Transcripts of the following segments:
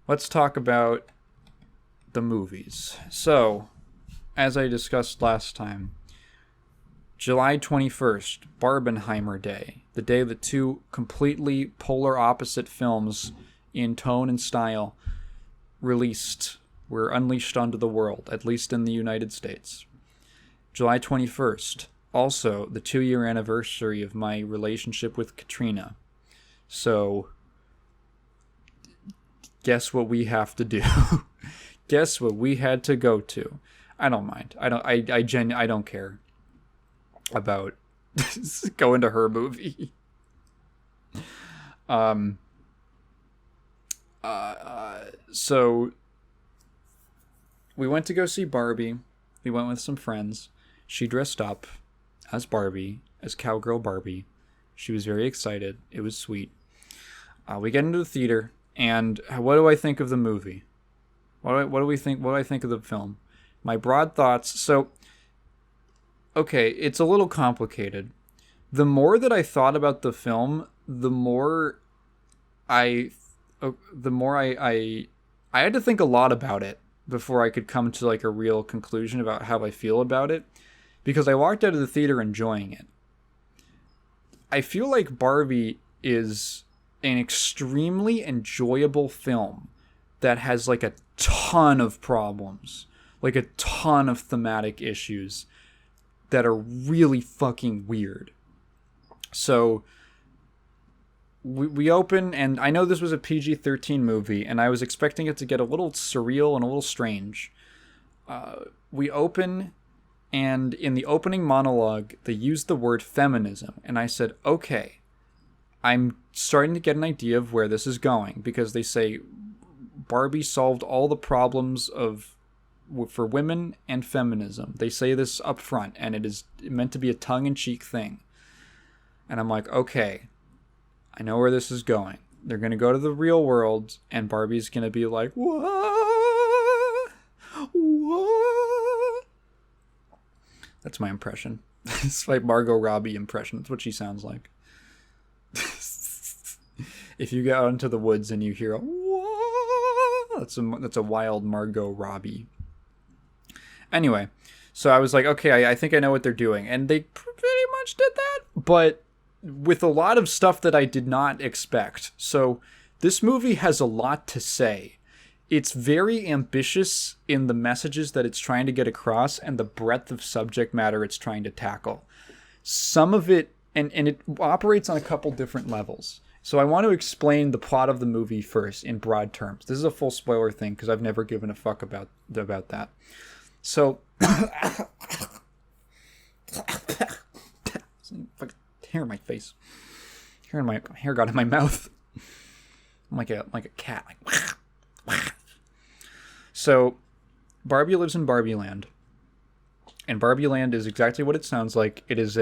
let's talk about the movies. So, as I discussed last time, July 21st, Barbenheimer Day, the day that two completely polar opposite films in tone and style were unleashed onto the world, at least in the United States. July 21st, also the 2-year anniversary of my relationship with Katrina. So, guess what we have to do? Guess what we had to go to? I don't mind. I don't care about going to her movie. So we went to go see Barbie. We went with some friends. She dressed up as Barbie, as Cowgirl Barbie. She was very excited. It was sweet. We get into the theater, and what do I think of the movie? What do we think? What do I think of the film? My broad thoughts. So, okay, it's a little complicated. The more that I thought about the film, the more I had to think a lot about it before I could come to like a real conclusion about how I feel about it, because I walked out of the theater enjoying it. I feel like Barbie is an extremely enjoyable film that has like a ton of problems, like a ton of thematic issues that are really fucking weird. So we open, and I know this was a PG-13 movie, and I was expecting it to get a little surreal and a little strange. We open, and in the opening monologue, they used the word feminism, and I said, okay, I'm starting to get an idea of where this is going, because they say Barbie solved all the problems for women and feminism. They say this up front, and it is meant to be a tongue-in-cheek thing. And I'm like, okay, I know where this is going. They're going to go to the real world, and Barbie's going to be like, what? What? That's my impression. It's like Margot Robbie impression. That's what she sounds like. If you go out into the woods and you hear a what? That's a wild Margot Robbie. Anyway, so I was like, okay, I think I know what they're doing. And they pretty much did that, but with a lot of stuff that I did not expect. So this movie has a lot to say. It's very ambitious in the messages that it's trying to get across and the breadth of subject matter it's trying to tackle. Some of it, and it operates on a couple different levels. So I want to explain the plot of the movie first in broad terms. This is a full spoiler thing because I've never given a fuck about that. So fucking hair in my face. Hair got in my mouth. I'm like a cat. Like, so Barbie lives in Barbie Land. And Barbie Land is exactly what it sounds like. It is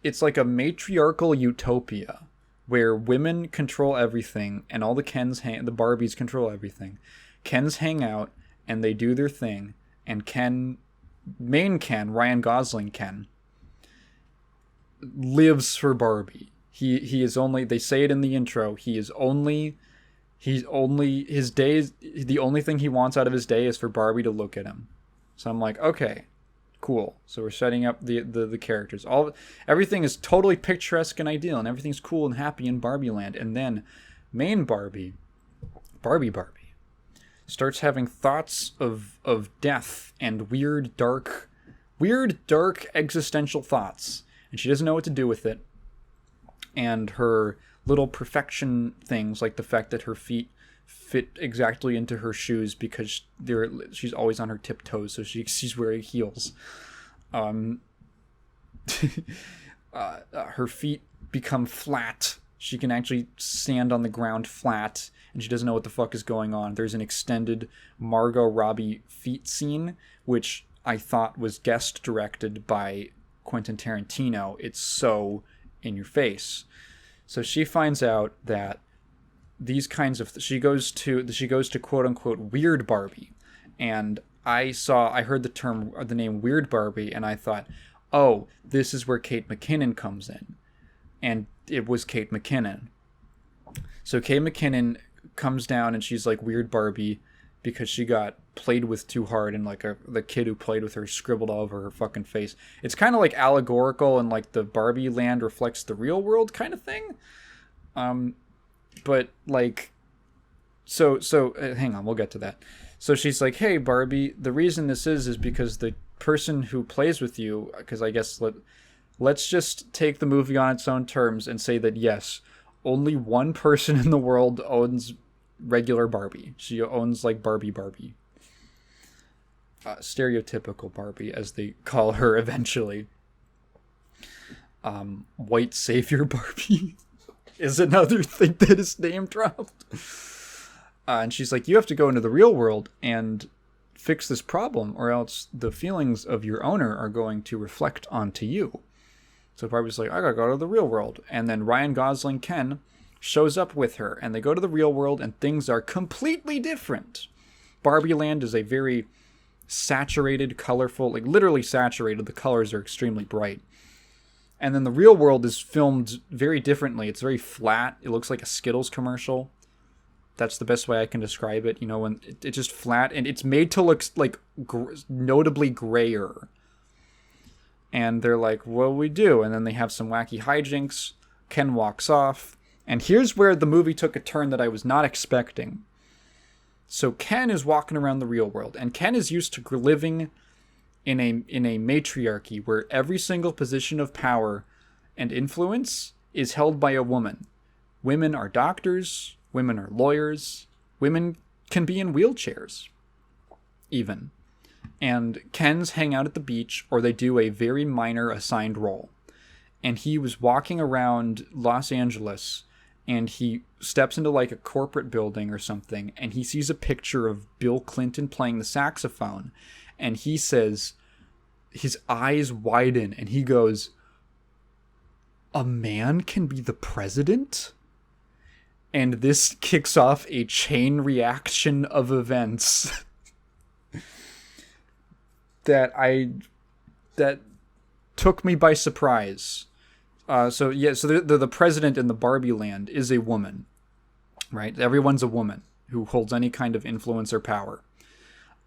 it's like a matriarchal utopia where women control everything and all the the Barbies control everything. Kens hang out and they do their thing, and main Ken, Ryan Gosling Ken, lives for Barbie. He is only, they say it in the intro, he's only his days, the only thing he wants out of his day is for Barbie to look at him. So I'm like, okay, cool. So we're setting up the characters. Everything is totally picturesque and ideal, and everything's cool and happy in Barbie Land. And then main Barbie starts having thoughts of death and weird dark existential thoughts, and she doesn't know what to do with it. And her little perfection things, like the fact that her feet fit exactly into her shoes because she's always on her tiptoes, so she's wearing heels. Her feet become flat. She can actually stand on the ground flat, and she doesn't know what the fuck is going on. There's an extended Margot Robbie feet scene, which I thought was guest directed by Quentin Tarantino. It's so in your face. So she finds out that these kinds of she goes to quote unquote weird Barbie, and I heard the name Weird Barbie, and I thought, oh, this is where Kate McKinnon comes in, and it was Kate McKinnon. So Kay McKinnon comes down and she's like weird Barbie because she got played with too hard and like the kid who played with her scribbled all over her fucking face. It's kind of like allegorical and like the Barbie land reflects the real world kind of thing. But like, so hang on, we'll get to that. So she's like, hey Barbie, the reason this is because the person who plays with you, because I guess let's just take the movie on its own terms and say that yes, only one person in the world owns regular Barbie. She owns like Barbie. Stereotypical Barbie, as they call her eventually. White savior Barbie is another thing that is name dropped. And she's like, you have to go into the real world and fix this problem, or else the feelings of your owner are going to reflect onto you. So Barbie's like, I gotta go to the real world. And then Ryan Gosling Ken shows up with her, and they go to the real world, and things are completely different. Barbie Land is a very saturated, colorful, like literally saturated. The colors are extremely bright. And then the real world is filmed very differently. It's very flat. It looks like a Skittles commercial. That's the best way I can describe it. You know, when it's just flat, and it's made to look like notably grayer. And they're like, what do we do? And then they have some wacky hijinks. Ken walks off. And here's where the movie took a turn that I was not expecting. So Ken is walking around the real world. And Ken is used to living in a matriarchy where every single position of power and influence is held by a woman. Women are doctors. Women are lawyers. Women can be in wheelchairs, even. And Ken's hang out at the beach, or they do a very minor assigned role. And he was walking around Los Angeles, and he steps into like a corporate building or something, and he sees a picture of Bill Clinton playing the saxophone. And he says, his eyes widen, and he goes, a man can be the president? And this kicks off a chain reaction of events that took me by surprise. So the president in the Barbie land is a woman, right? Everyone's a woman who holds any kind of influence or power.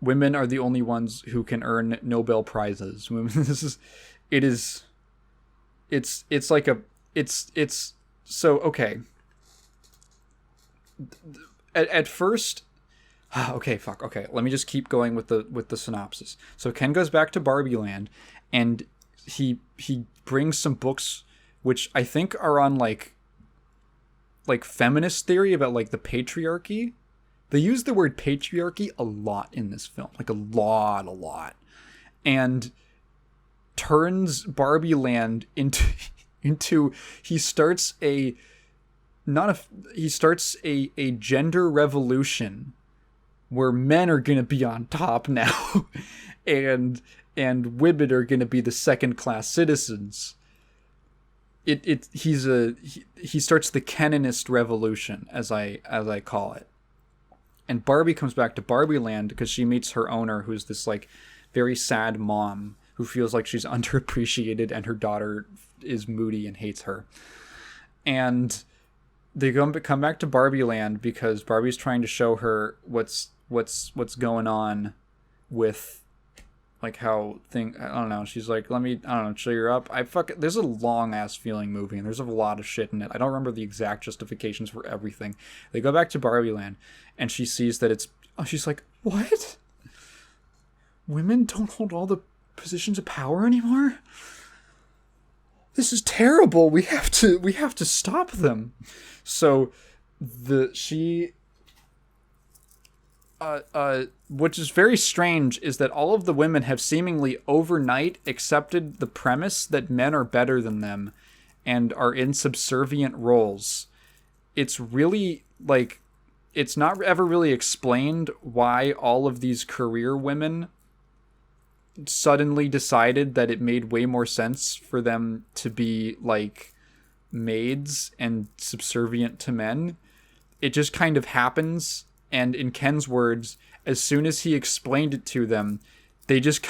Women are the only ones who can earn Nobel prizes. Okay. At first, okay, let me just keep going with the synopsis. So Ken goes back to Barbie Land, and he brings some books which I think are on like feminist theory about like the patriarchy. They use the word patriarchy a lot in this film, like a lot, and turns Barbie Land into he starts a gender revolution where men are going to be on top now and women are going to be the second class citizens. He starts the Keninist revolution, as I call it. And Barbie comes back to Barbie Land because she meets her owner, who's this like very sad mom who feels like she's underappreciated and her daughter is moody and hates her. And they come back to Barbie Land because Barbie's trying to show her what's going on with like how I don't know. She's like, cheer her up. There's a long ass feeling movie and there's a lot of shit in it. I don't remember the exact justifications for everything. They go back to Barbie Land and she sees that she's like, what? Women don't hold all the positions of power anymore? This is terrible. We have to stop them. So which is very strange is that all of the women have seemingly overnight accepted the premise that men are better than them and are in subservient roles. It's really like, it's not ever really explained why all of these career women suddenly decided that it made way more sense for them to be like maids and subservient to men. It just kind of happens, and in Ken's words, as soon as he explained it to them, they just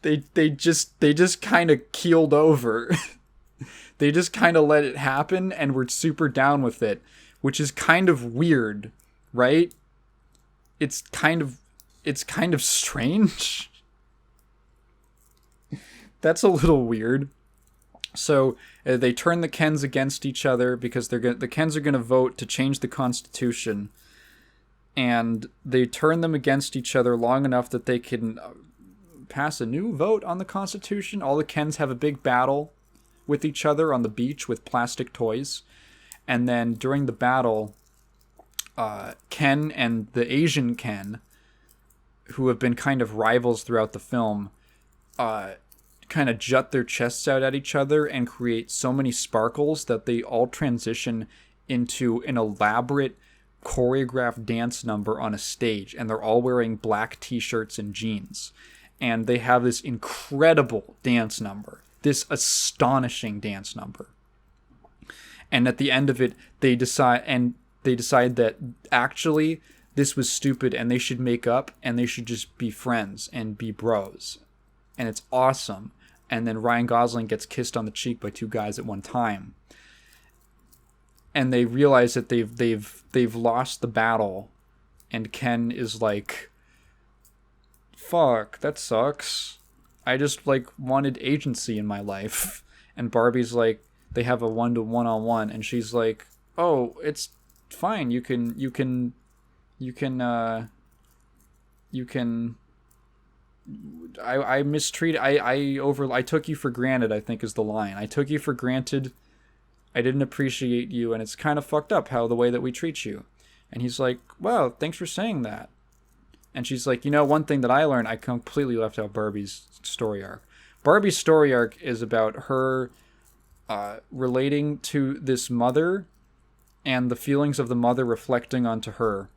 they just kind of keeled over. They just kind of let it happen and were super down with it, which is kind of weird, right? It's kind of strange. That's a little weird. So they turn the Kens against each other because the Kens are going to vote to change the Constitution, and they turn them against each other long enough that they can pass a new vote on the Constitution. All the Kens have a big battle with each other on the beach with plastic toys, and then during the battle, Ken and the Asian Ken, who have been kind of rivals throughout the film, kind of jut their chests out at each other and create so many sparkles that they all transition into an elaborate choreographed dance number on a stage, and they're all wearing black t-shirts and jeans, and they have this incredible dance number, this astonishing dance number. And at the end of it, they decide that actually this was stupid and they should make up and they should just be friends and be bros, and it's awesome. And then Ryan Gosling gets kissed on the cheek by two guys at one time. And they realize that they've lost the battle, and Ken is like, fuck, that sucks. I just wanted agency in my life. And Barbie's like, they have a 1-to-1-on-1, and she's like, oh, it's fine. You can I mistreated, I took you for granted, I think is the line. I took you for granted. I didn't appreciate you, and it's kind of fucked up how the way that we treat you. And he's like, wow, thanks for saying that. And she's like, one thing that I learned, I completely left out Barbie's story arc. Barbie's story arc is about her relating to this mother and the feelings of the mother reflecting onto her.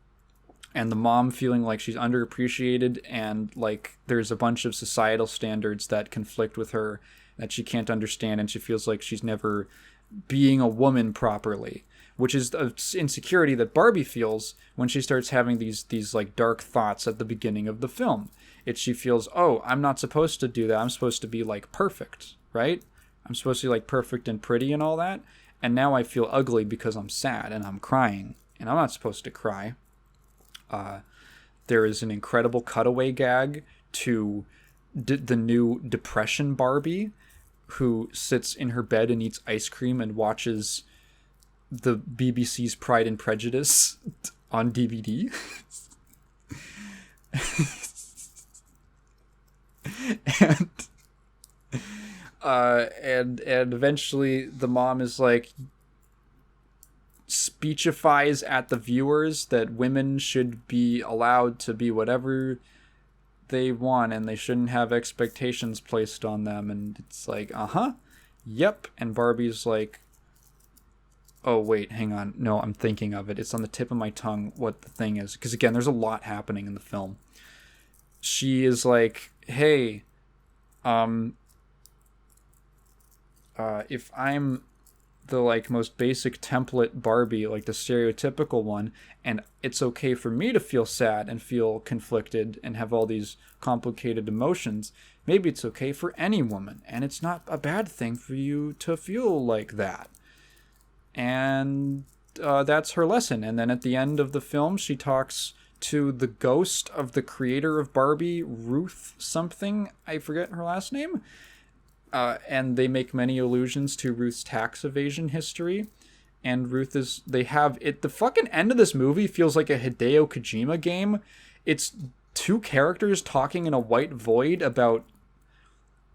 And the mom feeling like she's underappreciated, and there's a bunch of societal standards that conflict with her that she can't understand, and she feels like she's never being a woman properly, which is the insecurity that Barbie feels when she starts having these dark thoughts at the beginning of the film. She feels, oh, I'm not supposed to do that. I'm supposed to be perfect, right? I'm supposed to be perfect and pretty and all that. And now I feel ugly because I'm sad and I'm crying, and I'm not supposed to cry. There is an incredible cutaway gag to the new Depression Barbie, who sits in her bed and eats ice cream and watches the BBC's Pride and Prejudice on DVD. and eventually the mom is like, speechifies at the viewers that women should be allowed to be whatever they want and they shouldn't have expectations placed on them. And it's like, yep. And Barbie's like, oh wait, hang on, no, I'm thinking of it, it's on the tip of my tongue what the thing is, because again, there's a lot happening in the film. She is like, hey, if I'm the most basic template Barbie, the stereotypical one, and it's okay for me to feel sad and feel conflicted and have all these complicated emotions, maybe it's okay for any woman, and it's not a bad thing for you to feel like that. And that's her lesson. And then at the end of the film, she talks to the ghost of the creator of Barbie, Ruth something, I forget her last name. And they make many allusions to Ruth's tax evasion history. And the fucking end of this movie feels like a Hideo Kojima game. It's two characters talking in a white void about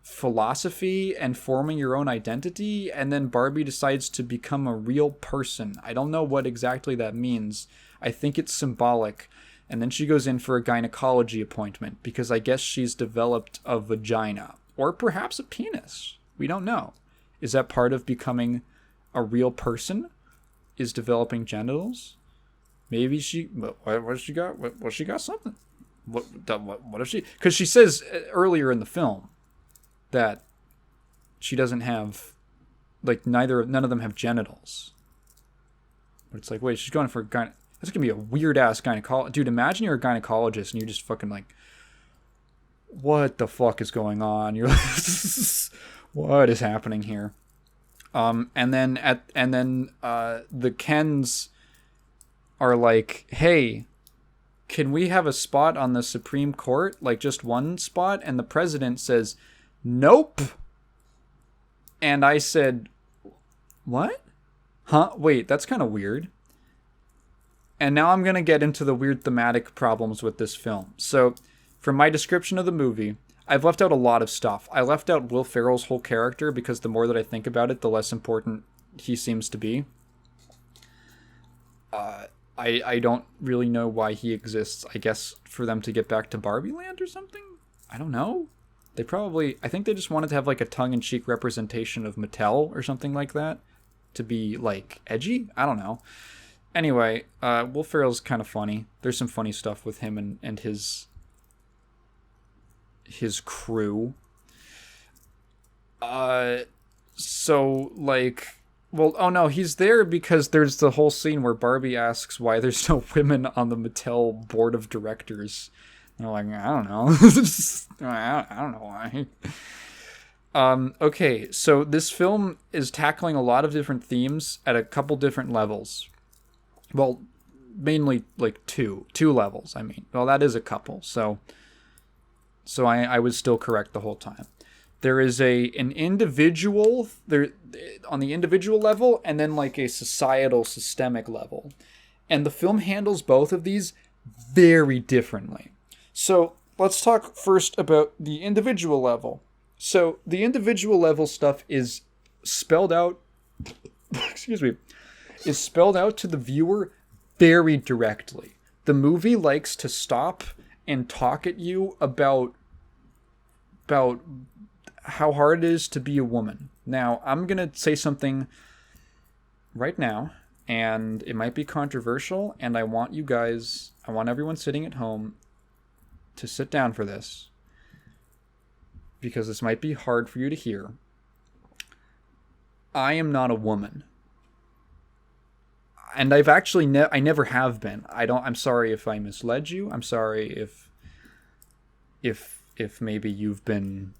philosophy and forming your own identity, and then Barbie decides to become a real person. I don't know what exactly that means. I think it's symbolic. And then she goes in for a gynecology appointment, because I guess she's developed a vagina. Or perhaps a penis. We don't know. Is that part of becoming a real person? Is developing genitals? Maybe she... What she got? What she got something? What if she... Because she says earlier in the film that she doesn't have... none of them have genitals. But it's wait, she's going for a gyne... That's going to be a weird-ass gynecologist. Dude, imagine you're a gynecologist and you're just fucking what the fuck is going on? You're what is happening here? The Kens are like, hey, can we have a spot on the Supreme Court? Like, just one spot? And the president says, nope. And I said, what? Huh? Wait, that's kind of weird. And now I'm going to get into the weird thematic problems with this film. So, from my description of the movie, I've left out a lot of stuff. I left out Will Ferrell's whole character because the more that I think about it, the less important he seems to be. I don't really know why he exists. I guess for them to get back to Barbie Land or something? I don't know. I think they just wanted to have like a tongue-in-cheek representation of Mattel or something like that. To be like edgy? I don't know. Anyway, Will Ferrell's kind of funny. There's some funny stuff with him and his crew. So like, well, oh no, he's there because there's the whole scene where Barbie asks why there's no women on the Mattel board of directors. And they're like, I don't know. I don't know why. Okay, so this film is tackling a lot of different themes at a couple different levels. Well, mainly like two levels, I mean. Well, that is a couple, so I was still correct the whole time. There is an individual there on the individual level, and then like a societal systemic level. And the film handles both of these very differently. So let's talk first about the individual level. So the individual level stuff is spelled out is spelled out to the viewer very directly. The movie likes to stop and talk at you about how hard it is to be a woman. Now, I'm going to say something right now, and it might be controversial, and I want everyone sitting at home to sit down for this, because this might be hard for you to hear. I am not a woman. And I've actually I never have been. I'm sorry if I misled you. I'm sorry if maybe you've been,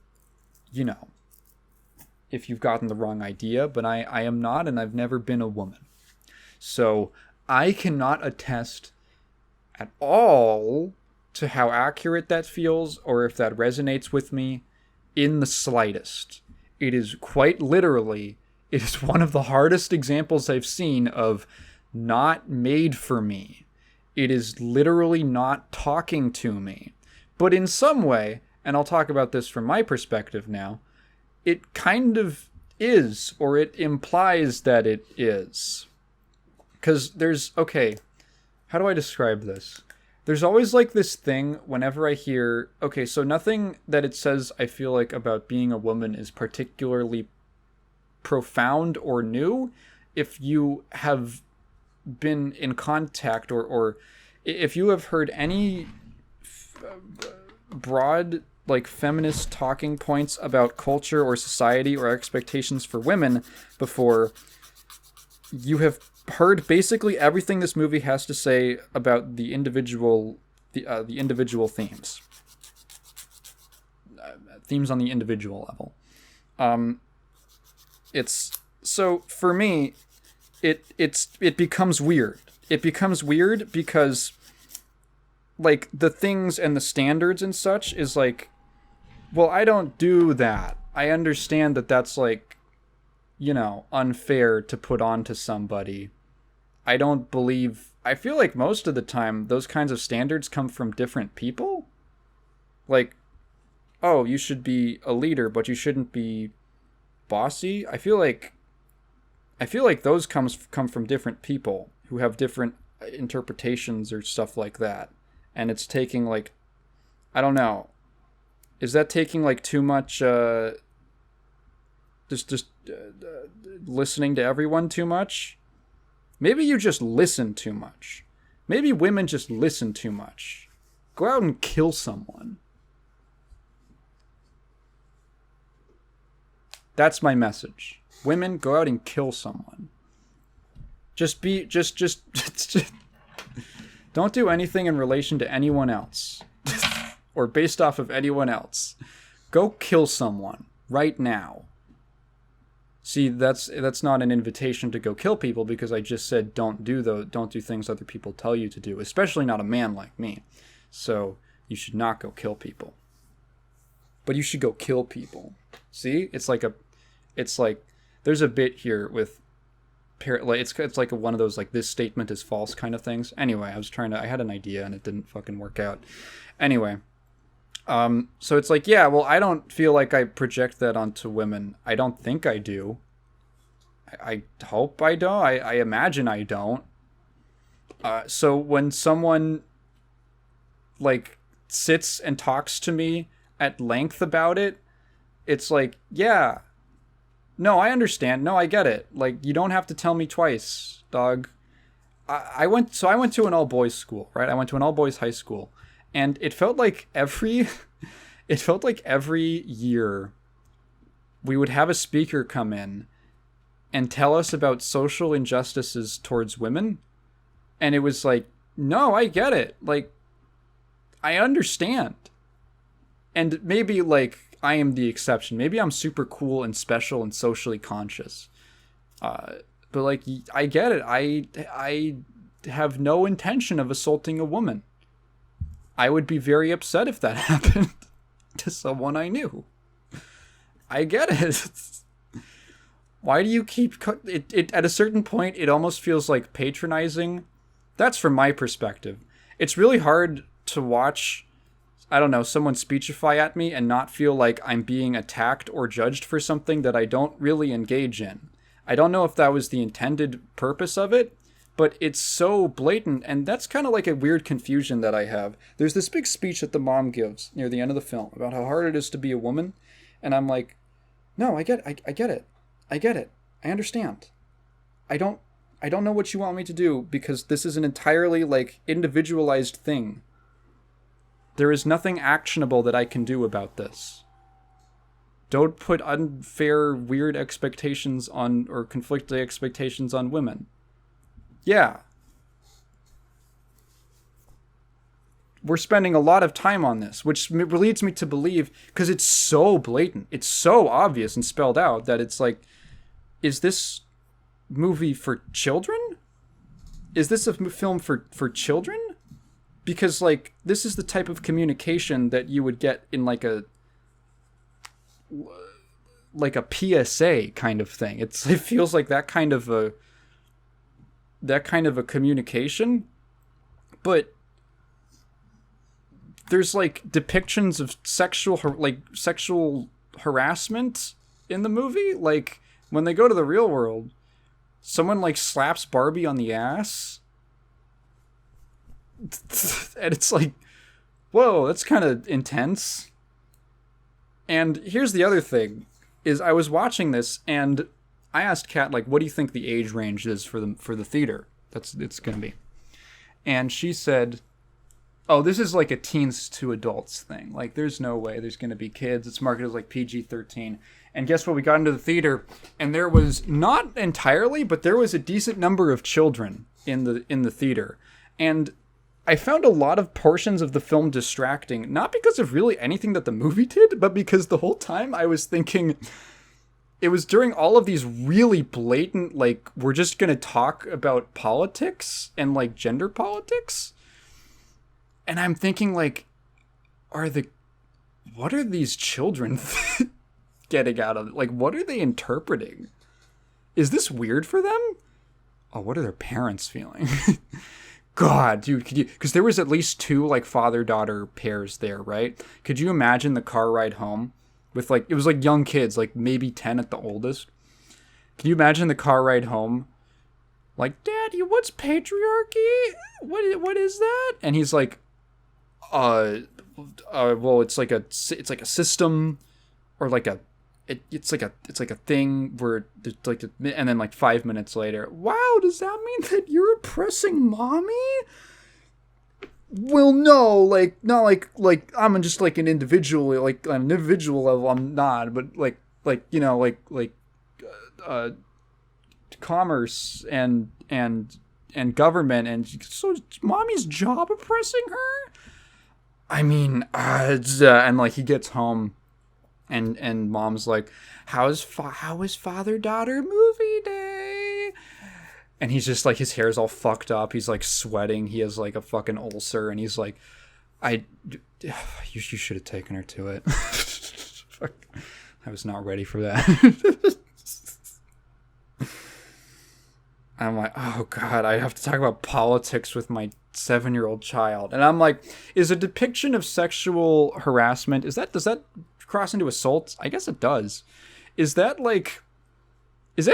if you've gotten the wrong idea, but I am not, and I've never been a woman. So I cannot attest at all to how accurate that feels or if that resonates with me in the slightest. It is quite literally, it is one of the hardest examples I've seen of not made for me. It is literally not talking to me. But in some way, and I'll talk about this from my perspective now, it kind of is, or it implies that it is. Because how do I describe this? There's always like this thing whenever I hear, so nothing that it says I feel like about being a woman is particularly profound or new. If you have been in contact or if you have heard any broad like feminist talking points about culture or society or expectations for women before, you have heard basically everything this movie has to say about the individual themes on the individual level. It's so for me it becomes weird. It becomes weird because like the things and the standards and such is like, well, I don't do that. I understand that that's like, unfair to put onto somebody. I feel like most of the time those kinds of standards come from different people. Like, oh, you should be a leader, but you shouldn't be bossy. I feel like those come from different people who have different interpretations or stuff like that. And it's taking like, I don't know. Is that taking like too much, just listening to everyone too much? Maybe you just listen too much. Maybe women just listen too much. Go out and kill someone. That's my message. Women, go out and kill someone. Just don't do anything in relation to anyone else. Or based off of anyone else. Go kill someone right now. See, that's not an invitation to go kill people, because I just said don't do things other people tell you to do, especially not a man like me. So you should not go kill people. But you should go kill people. See? It's like there's a bit here with it's like one of those like this statement is false kind of things. Anyway, I had an idea and it didn't fucking work out. Anyway, so it's like, yeah, well, I don't feel like I project that onto women. I don't think I do. I hope I don't. I imagine I don't. So when someone like sits and talks to me at length about it, it's like, yeah, no, I understand. No, I get it. Like, you don't have to tell me twice, dog. I went to an all boys school, right? I went to an all boys high school, and it felt like every year we would have a speaker come in and tell us about social injustices towards women. And it was like, no, I get it. Like, I understand. And maybe, like, I am the exception. Maybe I'm super cool and special and socially conscious. But, like, I get it. I have no intention of assaulting a woman. I would be very upset if that happened to someone I knew. I get it. Why do you keep... It at a certain point, it almost feels like patronizing. That's from my perspective. It's really hard to watch, I don't know, someone speechify at me and not feel like I'm being attacked or judged for something that I don't really engage in. I don't know if that was the intended purpose of it, but it's so blatant, and that's kind of like a weird confusion that I have. There's this big speech that the mom gives near the end of the film about how hard it is to be a woman, and I'm like, no, I get it. I get it. I understand. I don't know what you want me to do, because this is an entirely, like, individualized thing. There is nothing actionable that I can do about this. Don't put unfair, weird expectations on, or conflicting expectations on women. Yeah. We're spending a lot of time on this, which leads me to believe, because it's so blatant, it's so obvious and spelled out, that it's like, is this movie for children? Is this a film for children? Because, like, this is the type of communication that you would get in like a PSA kind of thing. It feels like that kind of a communication, but there's like depictions of sexual harassment in the movie. Like, when they go to the real world, someone like slaps Barbie on the ass. And it's like, whoa, that's kind of intense. And here's the other thing, is I was watching this and I asked Kat, like, what do you think the age range is for the theater it's going to be? And she said, oh, this is like a teens to adults thing. Like, there's no way there's going to be kids. It's marketed as like PG-13. And guess what? We got into the theater, and there was, not entirely, but there was a decent number of children in the theater. And I found a lot of portions of the film distracting, not because of really anything that the movie did, but because the whole time I was thinking, it was during all of these really blatant, like, we're just going to talk about politics and, like, gender politics. And I'm thinking, like, what are these children getting out of it? Like, what are they interpreting? Is this weird for them? Oh, what are their parents feeling? God, dude, because there was at least 2, like, father-daughter pairs there, right? Could you imagine the car ride home with, like, it was like young kids, like maybe 10 at the oldest. Can you imagine the car ride home? Like, Daddy, what's patriarchy? What is that? And he's like, well, it's like a system, or like it's like a thing where it's like, and then like 5 minutes later, wow, does that mean that you're oppressing mommy? Well, no, like, not like I'm just like an individual, like on an individual level, I'm not, but like you know, like commerce and government, and so mommy's job oppressing her. I mean, and like he gets home, And mom's like, how is father-daughter movie day? And he's just like, his hair's all fucked up. He's like sweating. He has like a fucking ulcer. And he's like, you should have taken her to it. Fuck. I was not ready for that. I'm like, oh God, I have to talk about politics with my 7-year-old child. And I'm like, is a depiction of sexual harassment, does that cross into assault? I guess it does. Is that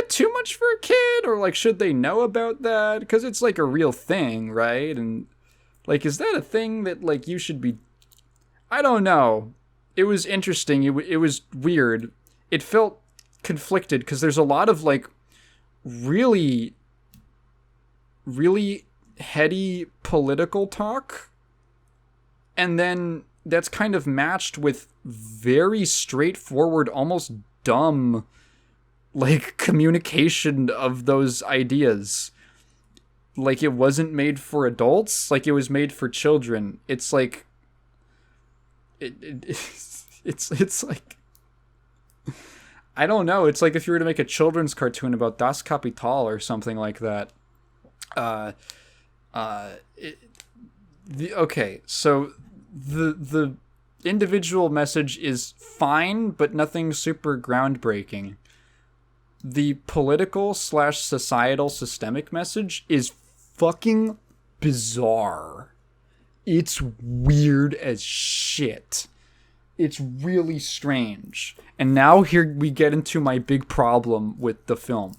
too much for a kid? Or like, should they know about that? Because it's like a real thing, right? And like, is that a thing that like you should be... I don't know. It was interesting. It was weird. It felt conflicted because there's a lot of like really heady political talk, and then that's kind of matched with very straightforward, almost dumb like communication of those ideas. Like, it wasn't made for adults, like it was made for children. It's like it's like, I don't know, it's like if you were to make a children's cartoon about Das Kapital or something like that. Okay, so the individual message is fine, but nothing super groundbreaking. The political / societal systemic message is fucking bizarre. It's weird as shit. It's really strange. And now here we get into my big problem with the film.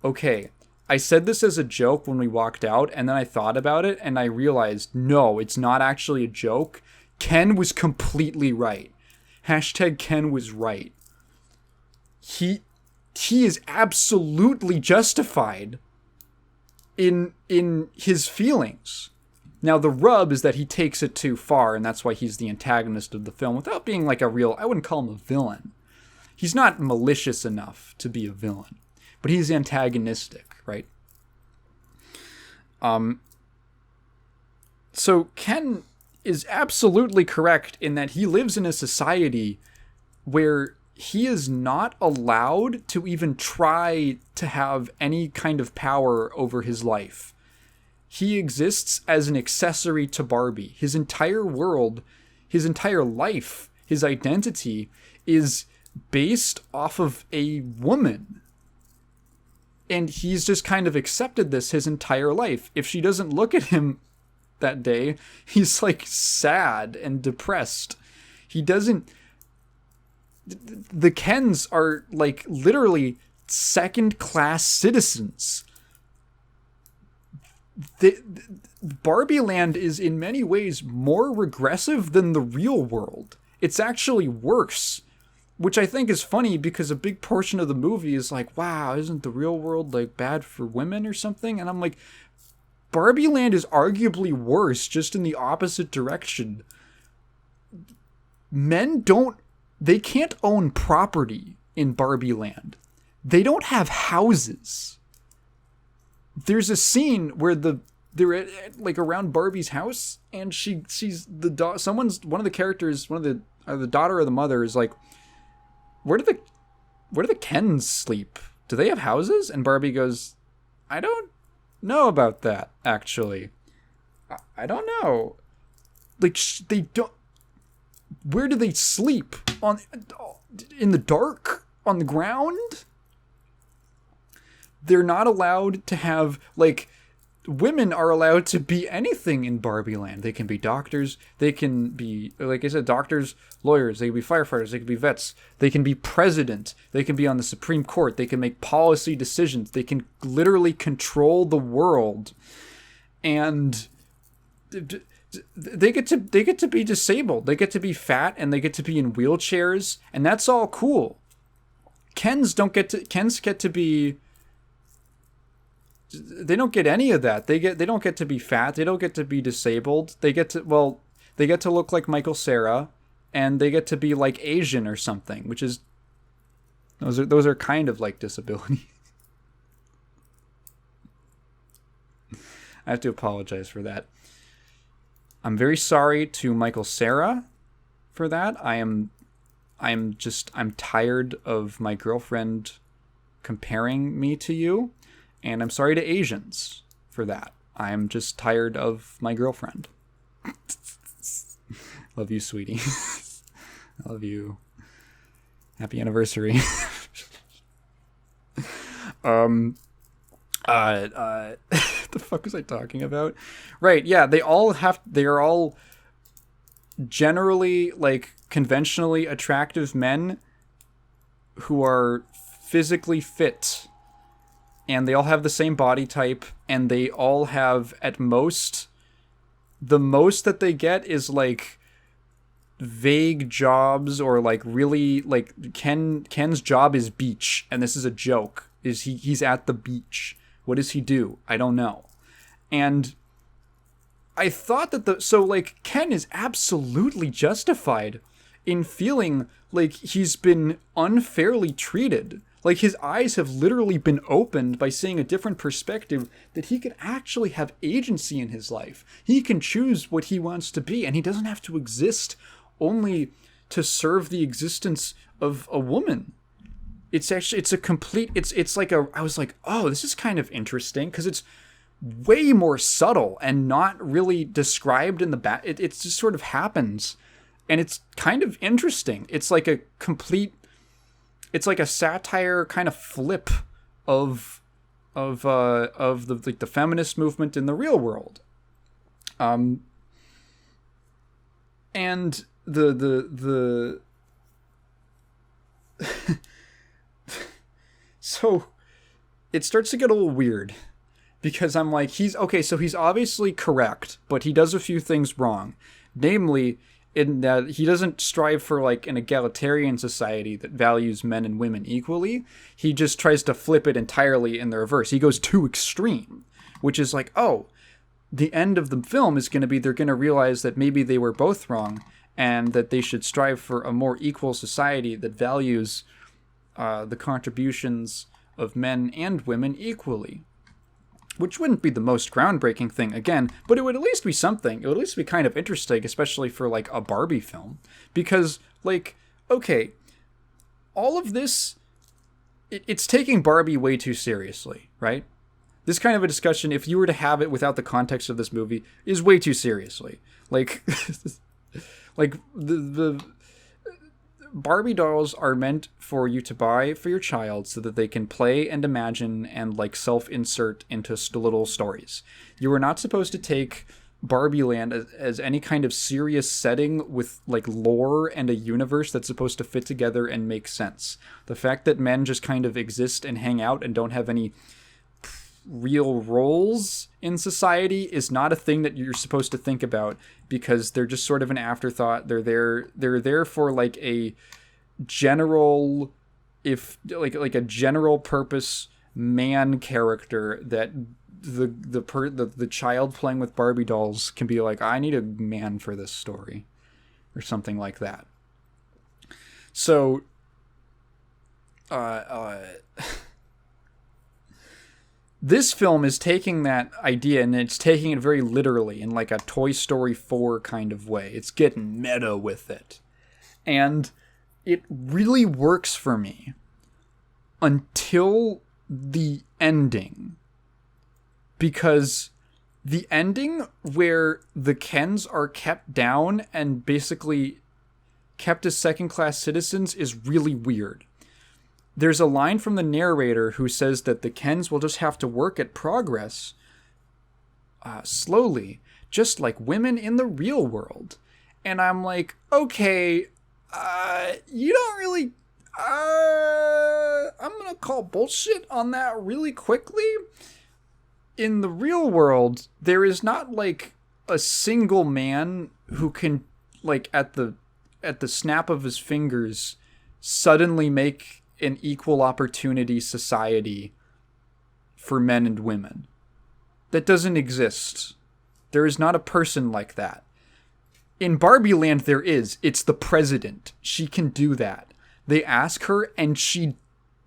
Okay, I said this as a joke when we walked out, and then I thought about it, and I realized, no, it's not actually a joke. Ken was completely right. #Ken was right. He is absolutely justified in his feelings. Now, the rub is that he takes it too far, and that's why he's the antagonist of the film, without being like a real... I wouldn't call him a villain. He's not malicious enough to be a villain, but he's antagonistic, right? So Ken is absolutely correct in that he lives in a society where he is not allowed to even try to have any kind of power over his life. He exists as an accessory to Barbie. His entire world, his entire life, his identity is based off of a woman. And he's just kind of accepted this his entire life. If she doesn't look at him that day, he's like sad and depressed. He doesn't... The Kens are like literally second-class citizens. Barbie Land is in many ways more regressive than the real world. It's actually worse, which I think is funny because a big portion of the movie is like, wow, isn't the real world like bad for women or something? And I'm like, Barbie Land is arguably worse, just in the opposite direction. They can't own property in Barbie Land. They don't have houses. There's a scene where they're at, like around Barbie's house, and she's the one of the characters, the daughter or the mother is like, where do the Kens sleep? Do they have houses? And Barbie goes, I don't know about that, actually. I don't know. Like, they don't... Where do they sleep? In the dark? On the ground? They're not allowed to have, like... Women are allowed to be anything in Barbie Land. They can be doctors. They can be, like I said, doctors, lawyers. They can be firefighters. They can be vets. They can be president. They can be on the Supreme Court. They can make policy decisions. They can literally control the world. And they get to be disabled. They get to be fat, and they get to be in wheelchairs, and that's all cool. Kens get to be... They don't get any of that. They don't get to be fat. They don't get to be disabled. They get to look like Michael Cera, and they get to be like Asian or something, which is those are kind of like disability. I have to apologize for that. I'm very sorry to Michael Cera for that. I am I'm tired of my girlfriend comparing me to you, and I'm sorry to Asians for that. I'm just tired of my girlfriend. Love you, sweetie. I love you. Happy anniversary. The fuck was I talking about? Right, yeah, they are all generally, like, conventionally attractive men who are physically fit, and they all have the same body type, and they all have, at most, the most that they get is, like, vague jobs, or, like, really, like, Ken's job is beach, and this is a joke. He's at the beach. What does he do? I don't know. And I thought that so, like, Ken is absolutely justified in feeling like he's been unfairly treated. Like, his eyes have literally been opened by seeing a different perspective, that he can actually have agency in his life. He can choose what he wants to be, and he doesn't have to exist only to serve the existence of a woman. It's like I was like, oh, this is kind of interesting, because it's way more subtle and not really described in the back. It just sort of happens, and it's kind of interesting. It's like a satire kind of flip of the feminist movement in the real world. And the so it starts to get a little weird, because I'm like, he's obviously correct, but he does a few things wrong. Namely, in that he doesn't strive for, like, an egalitarian society that values men and women equally. He just tries to flip it entirely in the reverse. He goes too extreme, which is like, oh, the end of the film is going to be they're going to realize that maybe they were both wrong, and that they should strive for a more equal society that values the contributions of men and women equally. Which wouldn't be the most groundbreaking thing, again, but it would at least be something. It would at least be kind of interesting, especially for, like, a Barbie film. Because, like, okay, all of this, it's taking Barbie way too seriously, right? This kind of a discussion, if you were to have it without the context of this movie, is way too seriously. Like, like, the Barbie dolls are meant for you to buy for your child so that they can play and imagine and, like, self-insert into little stories. You are not supposed to take Barbie Land as any kind of serious setting with, like, lore and a universe that's supposed to fit together and make sense. The fact that men just kind of exist and hang out and don't have any real roles in society is not a thing that you're supposed to think about, because they're just sort of an afterthought. They're there for, like, a general, like a general purpose man character that the child playing with Barbie dolls can be like, I need a man for this story, or something like that. So this film is taking that idea, and it's taking it very literally in, like, a Toy Story 4 kind of way. It's getting meta with it. And it really works for me until the ending. Because the ending where the Kens are kept down and basically kept as second-class citizens is really weird. There's a line from the narrator who says that the Kens will just have to work at progress slowly, just like women in the real world. And I'm like, okay, you don't really... I'm gonna call bullshit on that really quickly. In the real world, there is not, like, a single man who can, like, at the snap of his fingers, suddenly make an equal opportunity society for men and women. That doesn't exist. There is not a person like that. In Barbie Land, there is. It's the president. She can do that. They ask her, and she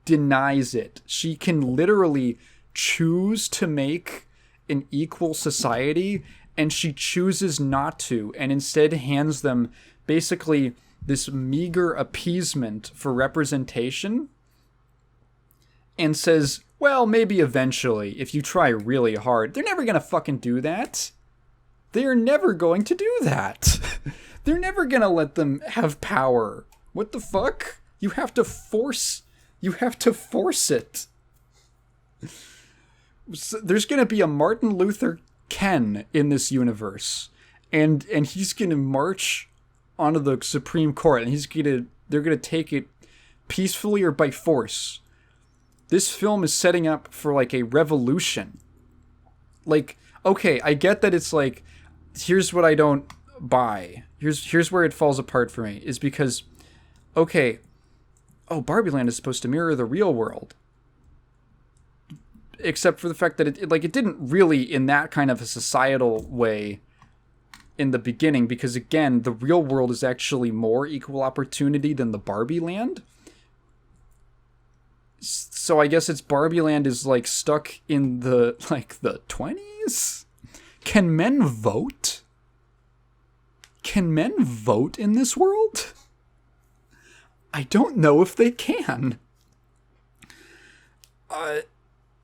denies it. She can literally choose to make an equal society, and she chooses not to, and instead hands them basically this meager appeasement for representation and says, well, maybe eventually, if you try really hard. They're never gonna fucking do that. They're never going to do that. They're never gonna let them have power. What the fuck? You have to force it. So there's gonna be a Martin Luther Ken in this universe. And he's gonna march onto the Supreme Court, and they're gonna take it peacefully or by force. This film is setting up for like a revolution. Like, okay, I get that it's like, here's what I don't buy. Here's where it falls apart for me, is because, okay, Barbie Land is supposed to mirror the real world. Except for the fact that it didn't really in that kind of a societal way in the beginning, because again, the real world is actually more equal opportunity than the Barbie Land. So I guess it's Barbie Land is like stuck in the 20s? Can men vote? Can men vote in this world? I don't know if they can.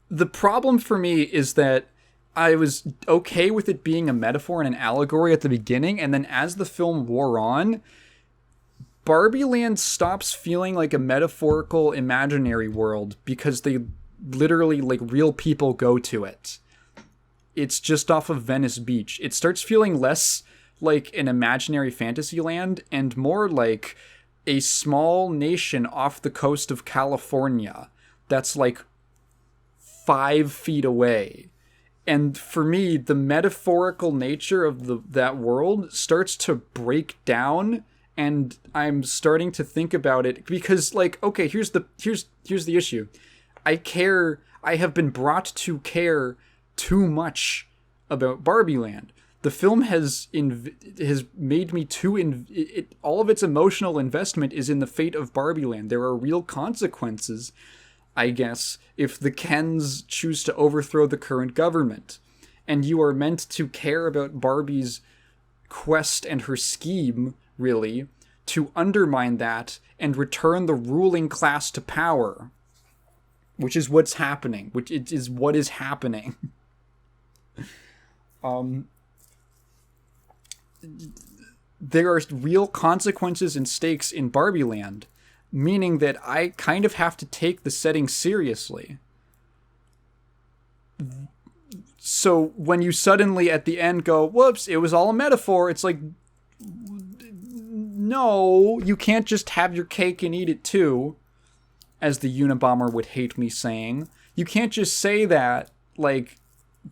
The problem for me is that I was okay with it being a metaphor and an allegory at the beginning, and then as the film wore on, Barbie Land stops feeling like a metaphorical imaginary world because they literally, like, real people go to it. It's just off of Venice Beach. It starts feeling less like an imaginary fantasy land and more like a small nation off the coast of California that's like 5 feet away. And for me, the metaphorical nature of that world starts to break down, and I'm starting to think about it because, like, okay, here's the issue. I have been brought to care too much about Barbie Land. The film has made me all of its emotional investment is in the fate of Barbie Land. There are real consequences, I guess, if the Kens choose to overthrow the current government. And you are meant to care about Barbie's quest and her scheme, really, to undermine that and return the ruling class to power. Which is what's happening. Which is what is happening. There are real consequences and stakes in Barbie Land, meaning that I kind of have to take the setting seriously. So when you suddenly at the end go, whoops, it was all a metaphor, it's like, no, you can't just have your cake and eat it too, as the Unabomber would hate me saying. You can't just say that, like,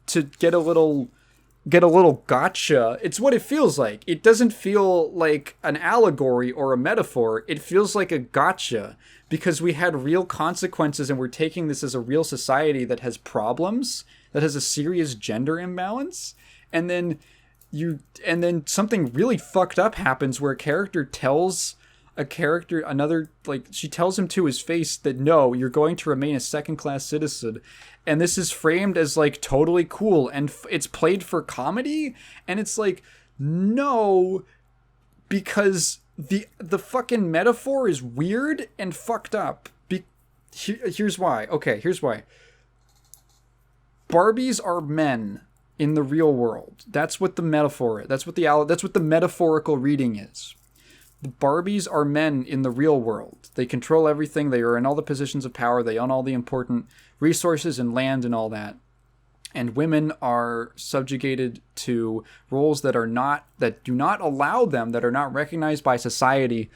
to get a little gotcha. It's what it feels like. It doesn't feel like an allegory or a metaphor. It feels like a gotcha because we had real consequences and we're taking this as a real society that has problems, that has a serious gender imbalance. And then something really fucked up happens where a character tells she tells him to his face that no, you're going to remain a second-class citizen. And this is framed as like totally cool, and it's played for comedy, and it's like, no, because the fucking metaphor is weird and fucked up. Here's why. Okay, here's why. Barbies are men in the real world. That's what the metaphor is. That's what the metaphorical reading is. The Barbies are men in the real world. They control everything. They are in all the positions of power. They own all the important resources and land and all that. And women are subjugated to roles that do not allow them, that are not recognized by society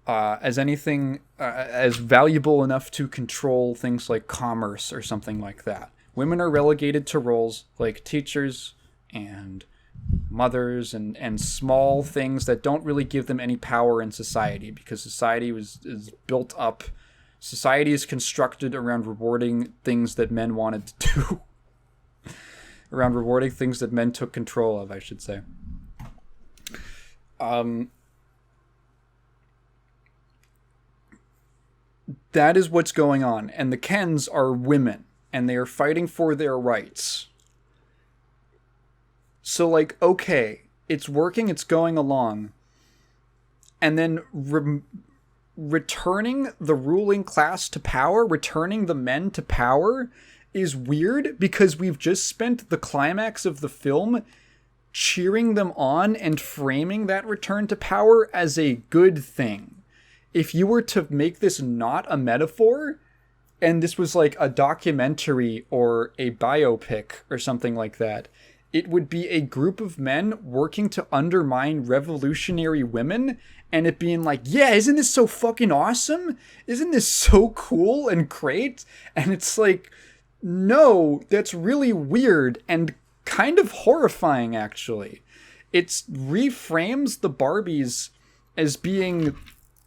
as anything as valuable enough to control things like commerce or something like that. Women are relegated to roles like teachers and mothers and small things that don't really give them any power in society, because society is built up. Society is constructed around rewarding things that men wanted to do. Around rewarding things that men took control of, I should say. That is what's going on. And the Kens are women, and they are fighting for their rights. So, like, okay, it's working, it's going along. and then returning the ruling class to power, returning the men to power, is weird because we've just spent the climax of the film cheering them on and framing that return to power as a good thing. If you were to make this not a metaphor, and this was like a documentary or a biopic or something like that, it would be a group of men working to undermine revolutionary women, and it being like, yeah, isn't this so fucking awesome? Isn't this so cool and great? And it's like, no, that's really weird and kind of horrifying, actually. It reframes the Barbies as being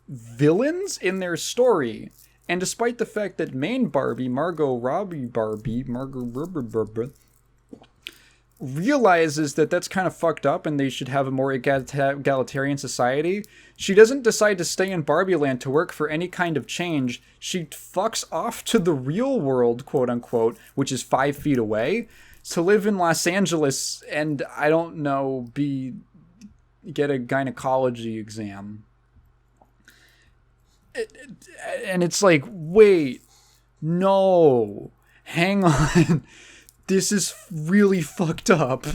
villains in their story. And despite the fact that main Barbie, Margot realizes that that's kind of fucked up and they should have a more egalitarian society, she doesn't decide to stay in Barbie Land to work for any kind of change. She fucks off to the real world, quote unquote, which is 5 feet away, to live in Los Angeles and, I don't know, get a gynecology exam. And it's like, wait, no, hang on. This is really fucked up.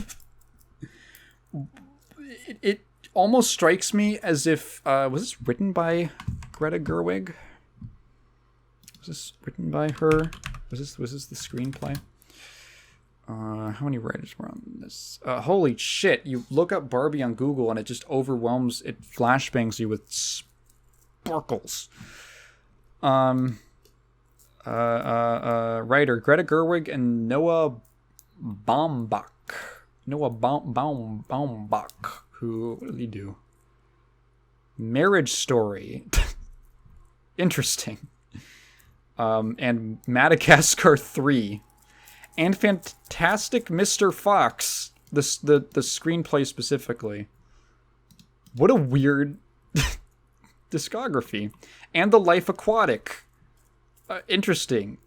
It almost strikes me as if, was this written by Greta Gerwig? Was this written by her? Was this the screenplay? How many writers were on this? Holy shit, you look up Barbie on Google and it just overwhelms, it flashbangs you with sparkles. Writer Greta Gerwig and Noah Baumbach. Who, what did he do? Marriage Story. Interesting. And Madagascar 3. And Fantastic Mr. Fox. The screenplay specifically. What a weird discography. And The Life Aquatic. Interesting.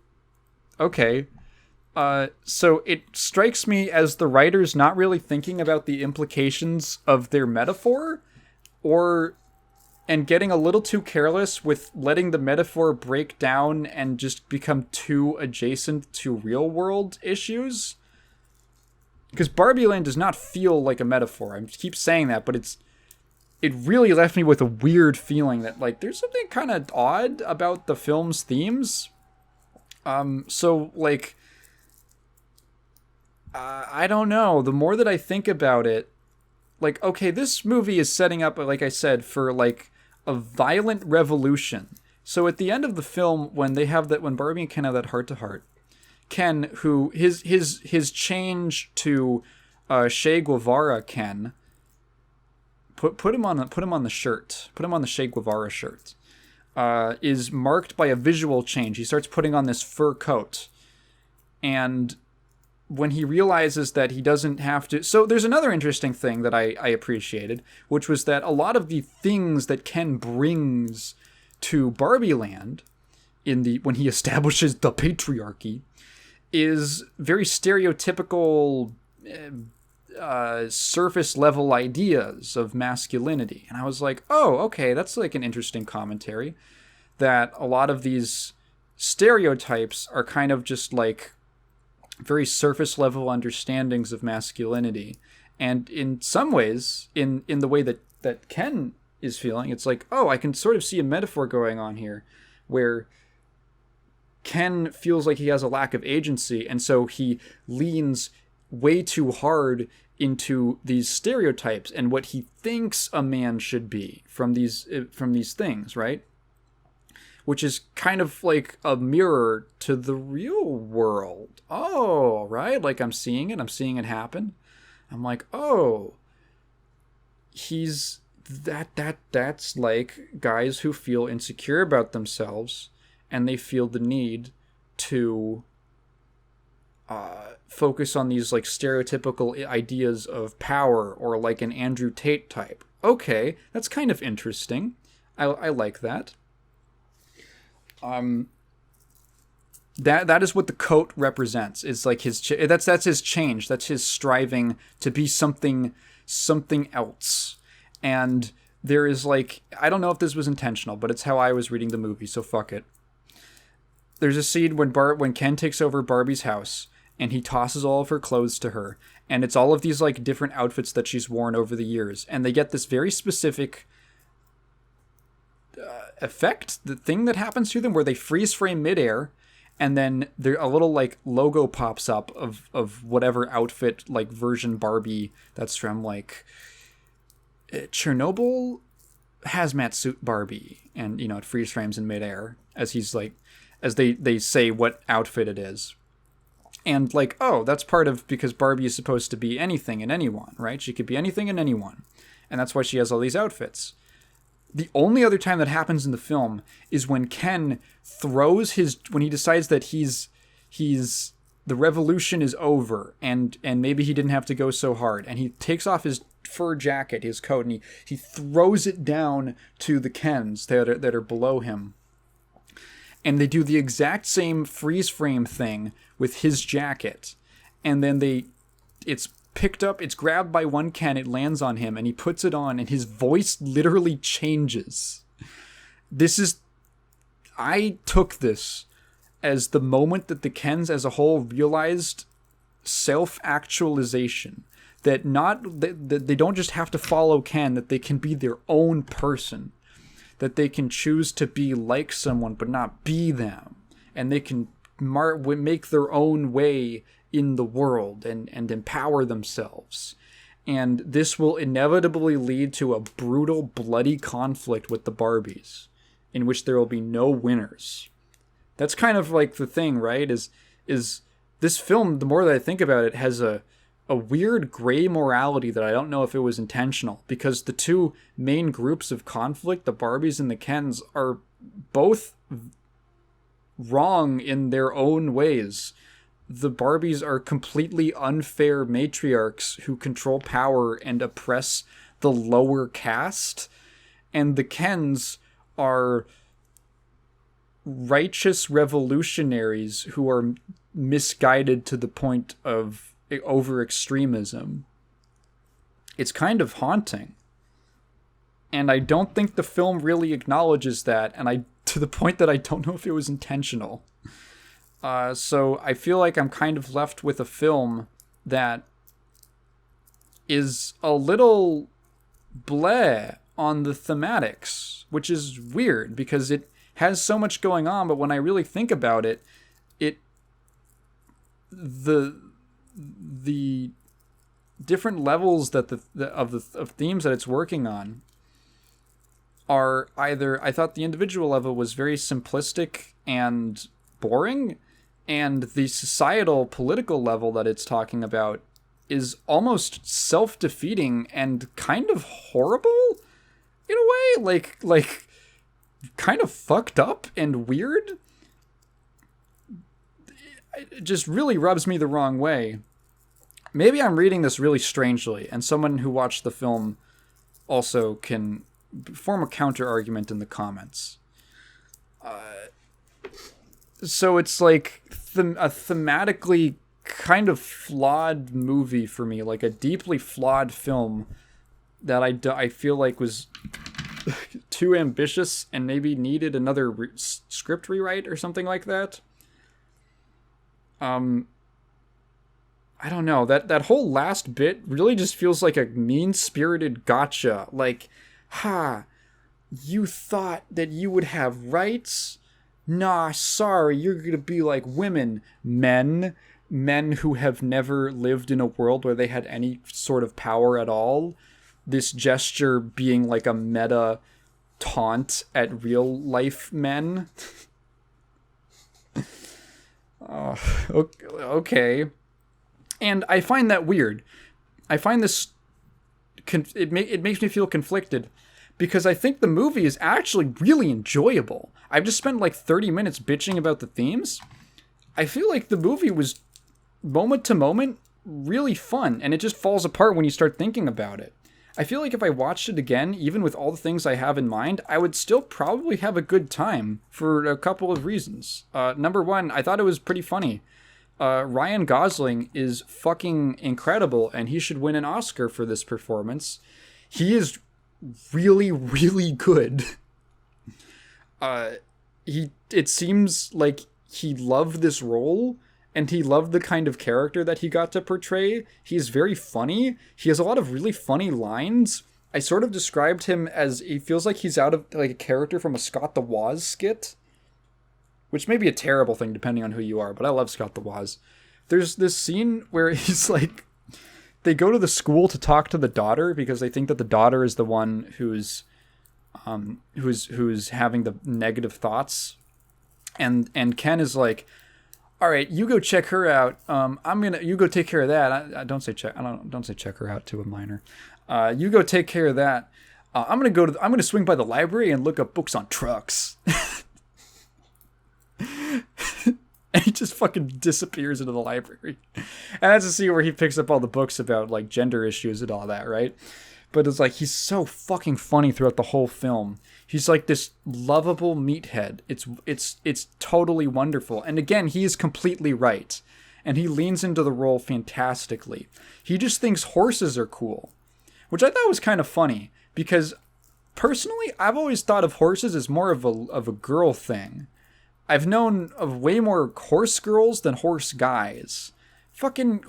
Okay. So it strikes me as the writers not really thinking about the implications of their metaphor, and getting a little too careless with letting the metaphor break down and just become too adjacent to real world issues. Because Barbie Land does not feel like a metaphor. I keep saying that, but it really left me with a weird feeling that, like, there's something kind of odd about the film's themes. So, like, I don't know. The more that I think about it, like, okay, this movie is setting up, like I said, for, like, a violent revolution. So at the end of the film, when Barbie and Ken have that heart-to-heart, Ken, who, his change to Che Guevara Ken, put him on the shirt. Put him on the Che Guevara shirt. Is marked by a visual change. He starts putting on this fur coat. And when he realizes that he doesn't have to... So there's another interesting thing that I appreciated, which was that a lot of the things that Ken brings to Barbie Land when he establishes the patriarchy is very stereotypical surface level ideas of masculinity. And I was like, oh, okay, that's like an interesting commentary, that a lot of these stereotypes are kind of just like very surface level understandings of masculinity. And in some ways, in the way that Ken is feeling, it's like, oh, I can sort of see a metaphor going on here where Ken feels like he has a lack of agency, and so he leans way too hard into these stereotypes and what he thinks a man should be from these things, right? Which is kind of like a mirror to the real world. Oh, right? Like I'm seeing it happen. I'm like, oh, that's like guys who feel insecure about themselves and they feel the need to focus on these like stereotypical ideas of power, or like an Andrew Tate type. Okay, that's kind of interesting. I like that. That is what the coat represents. It's like that's his change. That's his striving to be something else. And there is like, I don't know if this was intentional, but it's how I was reading the movie, so fuck it. There's a scene when Ken takes over Barbie's house and he tosses all of her clothes to her, and it's all of these like different outfits that she's worn over the years, and they get this very specific effect, the thing that happens to them where they freeze frame midair, and then there a little like logo pops up of whatever outfit like version Barbie that's from like Chernobyl hazmat suit Barbie, and it freeze frames in midair as he's like, as they say what outfit it is. And like, oh, that's part of, because Barbie is supposed to be anything and anyone, right? She could be anything and anyone. And that's why she has all these outfits. The only other time that happens in the film is when Ken throws when he decides that the revolution is over, and maybe he didn't have to go so hard, and he takes off his fur jacket, his coat, and he throws it down to the Kens that are below him. And they do the exact same freeze frame thing with his jacket. And then it's picked up, it's grabbed by one Ken, it lands on him, and he puts it on, and his voice literally changes. I took this as the moment that the Kens as a whole realized self-actualization. That they don't just have to follow Ken, that they can be their own person. That they can choose to be like someone but not be them. And they can make their own way in the world and empower themselves. And this will inevitably lead to a brutal, bloody conflict with the Barbies, in which there will be no winners. That's kind of like the thing, right? Is this film, the more that I think about it, has a weird gray morality that I don't know if it was intentional, because the two main groups of conflict, the Barbies and the Kens, are both wrong in their own ways. The Barbies are completely unfair matriarchs who control power and oppress the lower caste, and the Kens are righteous revolutionaries who are misguided to the point of over extremism. It's kind of haunting. And I don't think the film really acknowledges that, and to the point that I don't know if it was intentional. So I feel like I'm kind of left with a film that is a little bleh on the thematics, which is weird because it has so much going on, but when I really think about it, the different levels that of themes that it's working on are either, I thought the individual level was very simplistic and boring, and the societal political level that it's talking about is almost self-defeating and kind of horrible in a way, like kind of fucked up and weird. It just really rubs me the wrong way. Maybe I'm reading this really strangely, and someone who watched the film also can form a counter argument in the comments. So it's like a thematically kind of flawed movie for me, like a deeply flawed film that I feel like was too ambitious and maybe needed another script rewrite or something like that. I don't know, that whole last bit really just feels like a mean-spirited gotcha. Like, you thought that you would have rights? Nah, sorry, you're gonna be like women. Men who have never lived in a world where they had any sort of power at all. This gesture being like a meta taunt at real life men. Okay. And I find that weird. I find this... It makes me feel conflicted, because I think the movie is actually really enjoyable. I've just spent like 30 minutes bitching about the themes. I feel like the movie was, moment to moment, really fun, and it just falls apart when you start thinking about it. I feel like if I watched it again, even with all the things I have in mind, I would still probably have a good time for a couple of reasons. Number one, I thought it was pretty funny. Ryan Gosling is fucking incredible, and he should win an Oscar for this performance. He is really, really good. It seems like he loved this role and he loved the kind of character that he got to portray. He's very funny. He has a lot of really funny lines. I sort of described him as, he feels like he's out of like a character from a Scott the Woz skit, which may be a terrible thing depending on who you are, but I love Scott the Woz. There's this scene where he's like, they go to the school to talk to the daughter because they think that the daughter is the one who's having the negative thoughts, and Ken is like, all right, you go check her out. You go take care of that. I don't say check her out to a minor. You go take care of that. I'm gonna swing by the library and look up books on trucks. And he just fucking disappears into the library. And that's a scene where he picks up all the books about like gender issues and all that, right? But it's like, he's so fucking funny throughout the whole film. He's like this lovable meathead. It's totally wonderful. And again, he is completely right. And he leans into the role fantastically. He just thinks horses are cool, which I thought was kind of funny, because personally, I've always thought of horses as more of a girl thing. I've known of way more horse girls than horse guys. Fucking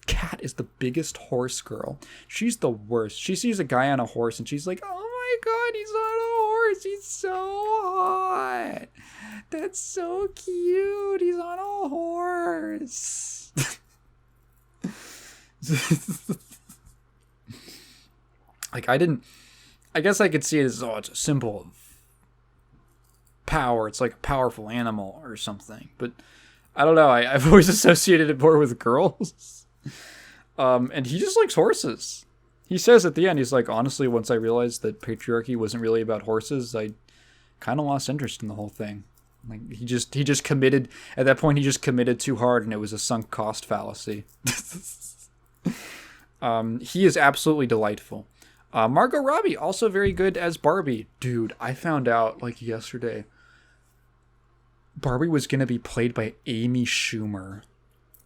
Kat is the biggest horse girl. She's the worst. She sees a guy on a horse and she's like, oh my god, he's on a horse. He's so hot. That's so cute. He's on a horse. Like, I guess I could see it as, oh, it's a symbol of power. It's like a powerful animal or something. But I don't know. I've always associated it more with girls. And he just likes horses. He says at the end, he's like, honestly, once I realized that patriarchy wasn't really about horses, I kind of lost interest in the whole thing. Like, he just committed, at that point, he just committed too hard and it was a sunk cost fallacy. He is absolutely delightful. Margot Robbie, also very good as Barbie. Dude, I found out, like, yesterday, Barbie was going to be played by Amy Schumer.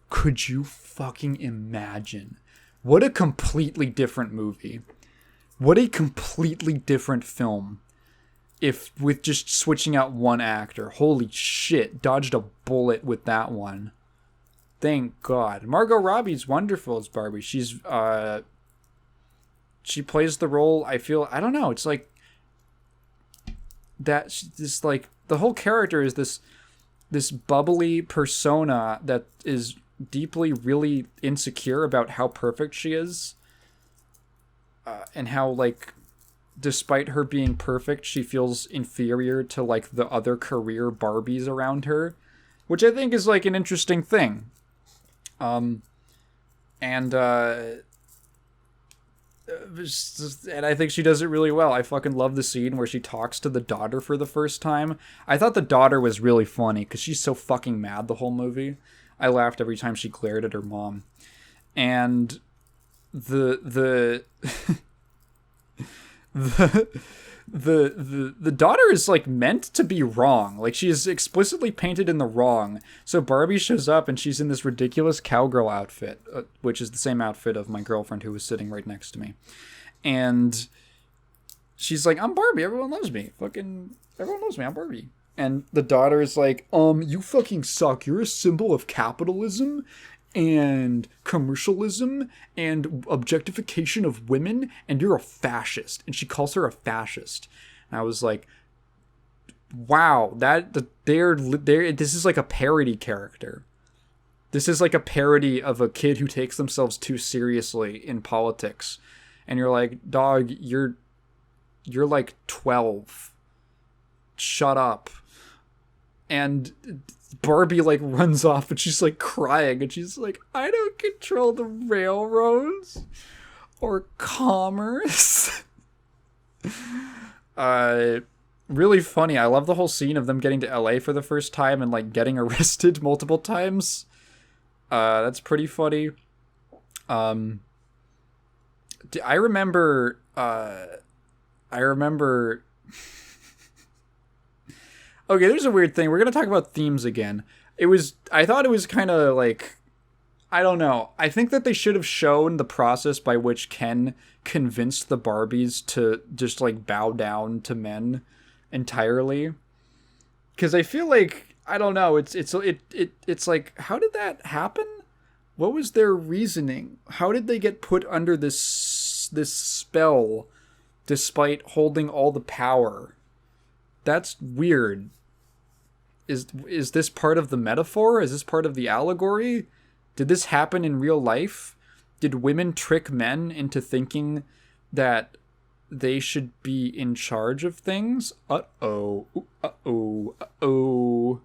Could you fucking imagine? What a completely different movie. What a completely different film. If with just switching out one actor. Holy shit, dodged a bullet with that one. Thank God. Margot Robbie's wonderful as Barbie. She plays the role, I don't know, it's like that, this, like, the whole character is this bubbly persona that is deeply really insecure about how perfect she is, and how, like, despite her being perfect, she feels inferior to, like, the other career Barbies around her, which I think is, like, an interesting thing. And I think she does it really well. I fucking love the scene where she talks to the daughter for the first time. I thought the daughter was really funny because she's so fucking mad the whole movie. I laughed every time she glared at her mom. And the daughter is, like, meant to be wrong. Like, she is explicitly painted in the wrong. So Barbie shows up and she's in this ridiculous cowgirl outfit, which is the same outfit of my girlfriend who was sitting right next to me. And she's like, I'm Barbie. Everyone loves me. Fucking everyone loves me. I'm Barbie. And the daughter is like, you fucking suck. You're a symbol of capitalism and commercialism and objectification of women, and you're a fascist. And she calls her a fascist. And I was like, wow, this is like a parody character. This is like a parody of a kid who takes themselves too seriously in politics. And you're like, dog, you're like 12. Shut up. And Barbie, like, runs off and she's, like, crying and she's like, I don't control the railroads or commerce. Really funny. I love the whole scene of them getting to LA for the first time and, like, getting arrested multiple times. That's pretty funny. I remember okay, there's a weird thing. We're going to talk about themes again. I thought it was kind of, like, I don't know. I think that they should have shown the process by which Ken convinced the Barbies to just like bow down to men entirely. Because I feel like I don't know. It's like, how did that happen? What was their reasoning? How did they get put under this spell despite holding all the power? That's weird. Is this part of the metaphor? Is this part of the allegory? Did this happen in real life? Did women trick men into thinking that they should be in charge of things? Uh-oh. Uh-oh. Uh-oh.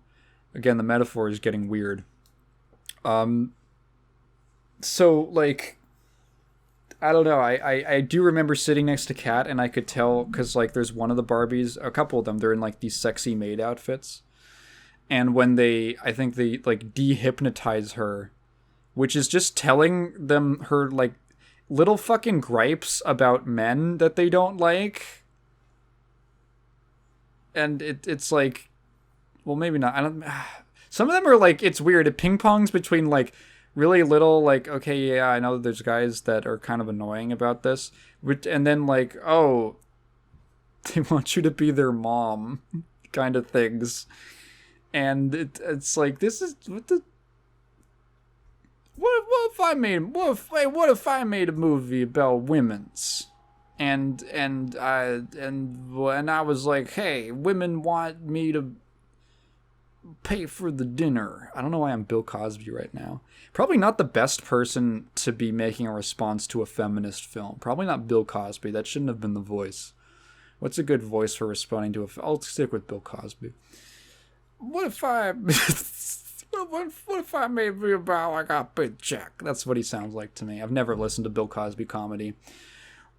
Again, the metaphor is getting weird. So, like, I don't know. I do remember sitting next to Kat, and I could tell, because, like, there's one of the Barbies, a couple of them, they're in, like, these sexy maid outfits. And when I think they, like, dehypnotize her, which is just telling them her, like, little fucking gripes about men that they don't like. And it's like, well, maybe not. I don't. Some of them are like, it's weird. It ping pongs between like really little, like, okay, yeah, I know that there's guys that are kind of annoying about this, and then like, oh, they want you to be their mom, kind of things, and it's like, this is what the. What if I made a movie about women's, and I was like, hey, women want me to pay for the dinner. I don't know why I'm Bill Cosby right now. Probably not the best person to be making a response to a feminist film. Probably not Bill Cosby. That shouldn't have been the voice. What's a good voice for responding to I'll stick with Bill Cosby. What if I what if I made a video about I got a big check? That's what he sounds like to me. I've never listened to Bill Cosby comedy.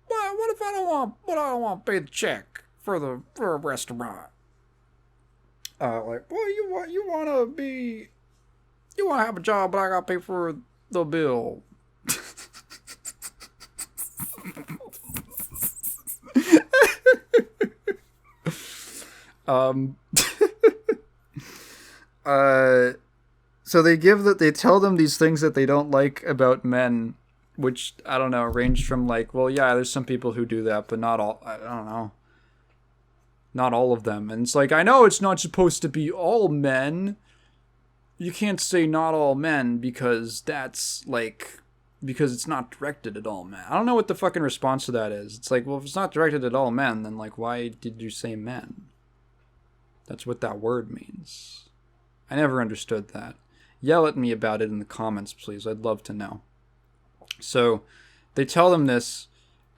What if I don't want to pay the check for a restaurant? Like, well, you want to have a job, but I got to pay for the bill. So they tell them these things that they don't like about men, which, I don't know, range from like, well, yeah, there's some people who do that, but not all. I don't know. Not all of them. And it's like, I know it's not supposed to be all men. You can't say not all men because it's not directed at all men. I don't know what the fucking response to that is. It's like, well, if it's not directed at all men, then like, why did you say men? That's what that word means. I never understood that. Yell at me about it in the comments, please. I'd love to know. So they tell them this,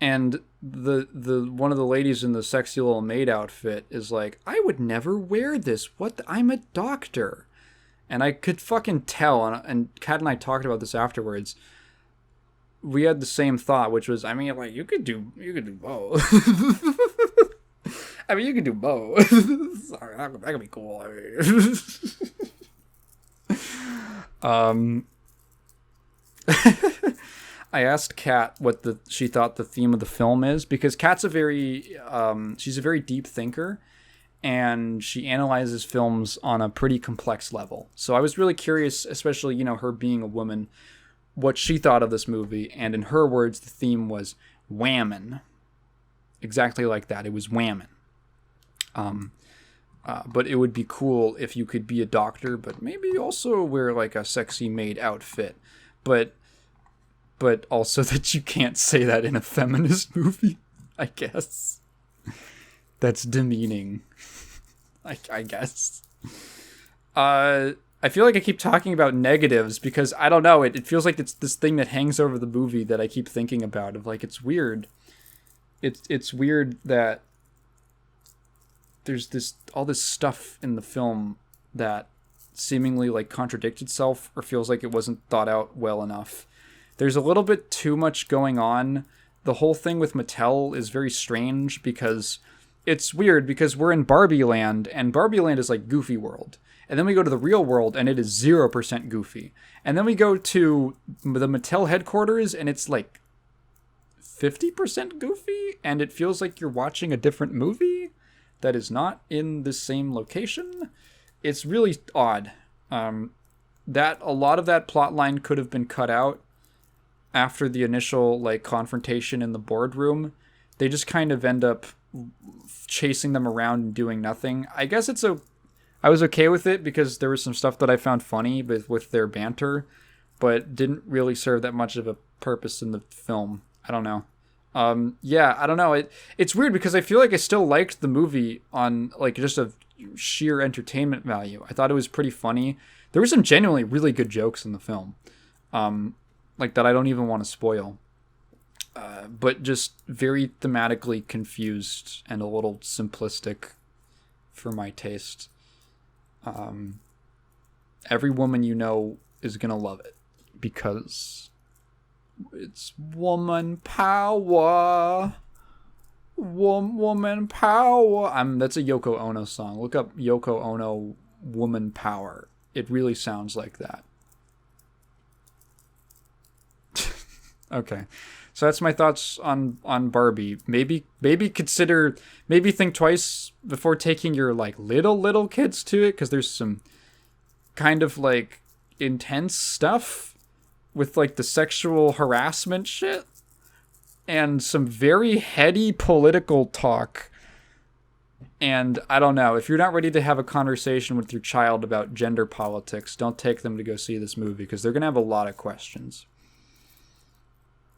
and the one of the ladies in the sexy little maid outfit is like, I would never wear this. I'm a doctor. And I could fucking tell, and Kat and I talked about this afterwards. We had the same thought, which was, I mean, like, you could do both. I mean, you could do both. Sorry, that could be cool. I mean. I asked Kat what she thought the theme of the film is, because Kat's she's a very deep thinker, and she analyzes films on a pretty complex level. So I was really curious, especially, her being a woman, what she thought of this movie. And in her words, the theme was whammon. Exactly like that. It was whammon. But it would be cool if you could be a doctor, but maybe also wear like a sexy maid outfit. But also that you can't say that in a feminist movie, I guess. That's demeaning. I guess. I feel like I keep talking about negatives because, I don't know, it feels like it's this thing that hangs over the movie that I keep thinking about, of like, it's weird. It's weird that there's all this stuff in the film that seemingly like contradicts itself or feels like it wasn't thought out well enough. There's a little bit too much going on. The whole thing with Mattel is very strange because it's weird, because we're in Barbie Land, and Barbie Land is like Goofy World. And then we go to the real world, and it is 0% Goofy. And then we go to the Mattel headquarters, and it's like 50% Goofy, and it feels like you're watching a different movie that is not in the same location. It's really odd. that a lot of that plot line could have been cut out after the initial like confrontation in the boardroom. They just kind of end up chasing them around and doing nothing. I guess I was okay with it because there was some stuff that I found funny with their banter, but didn't really serve that much of a purpose in the film. I don't know. Yeah, I don't know. It's weird because I feel like I still liked the movie on like just a sheer entertainment value. I thought it was pretty funny. There were some genuinely really good jokes in the film, like that I don't even want to spoil. But just very thematically confused and a little simplistic for my taste. Every woman you know is gonna love it because it's woman power. Woman power. That's a Yoko Ono song. Look up Yoko Ono woman power. It really sounds like that. Okay. So that's my thoughts on Barbie. Maybe think twice before taking your like little kids to it, because there's some kind of like intense stuff with like the sexual harassment shit and some very heady political talk. And I don't know, if you're not ready to have a conversation with your child about gender politics, don't take them to go see this movie because they're going to have a lot of questions.